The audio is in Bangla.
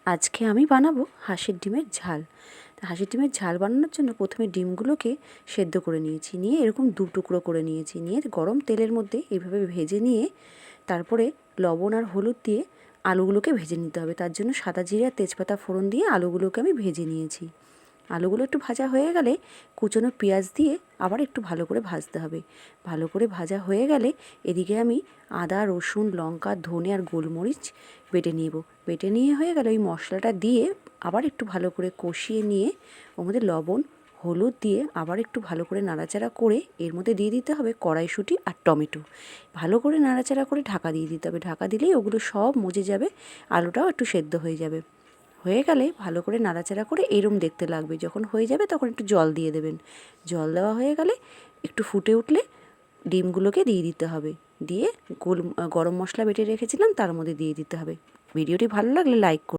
আজকে আমি বানাবো হাঁসের ডিমের ঝাল। হাঁসের ডিমের ঝাল বানানোর জন্য প্রথমে ডিমগুলোকে সেদ্ধ করে নিয়েছি, নিয়ে এরকম দু টুকরো করে নিয়েছি, নিয়ে গরম তেলের মধ্যে এইভাবে ভেজে নিয়ে তারপরে লবণ আর হলুদ দিয়ে আলুগুলোকে ভেজে নিতে হবে। তার জন্য সাদা জিরে আর তেজপাতা ফোড়ন দিয়ে আলুগুলোকে আমি ভেজে নিয়েছি। আলুগুলো একটু ভাজা হয়ে গেলে কুচনো পেঁয়াজ দিয়ে আবার একটু ভালো করে ভাজতে হবে। ভালো করে ভাজা হয়ে গেলে এদিকে আমি আদা, রসুন, লঙ্কা, ধনে আর গোলমরিচ বেটে নেব। বেটে নিয়ে হয়ে গেলে ওই মশলাটা দিয়ে আবার একটু ভালো করে কষিয়ে নিয়ে ওর মধ্যে লবণ, হলুদ দিয়ে আবার একটু ভালো করে নাড়াচাড়া করে এর মধ্যে দিয়ে দিতে হবে কড়াইশুঁটি আর টমেটো। ভালো করে নাড়াচাড়া করে ঢাকা দিয়ে দিতে হবে। ঢাকা দিলেই ওগুলো সব মজে যাবে, আলুটাও একটু সেদ্ধ হয়ে যাবে। হয়ে গেলে ভালো করে নাড়াচাড়া করে এরম দেখতে লাগবে। যখন হয়ে যাবে তখন একটু জল দিয়ে দেবেন। জল দেওয়া হয়ে গেলে একটু ফুটে উঠলে ডিমগুলোকে দিয়ে দিতে হবে। দিয়ে গরম মশলা বেটে রেখেছিলাম তার মধ্যে দিয়ে দিতে হবে। ভিডিওটি ভালো লাগলে লাইক করুন।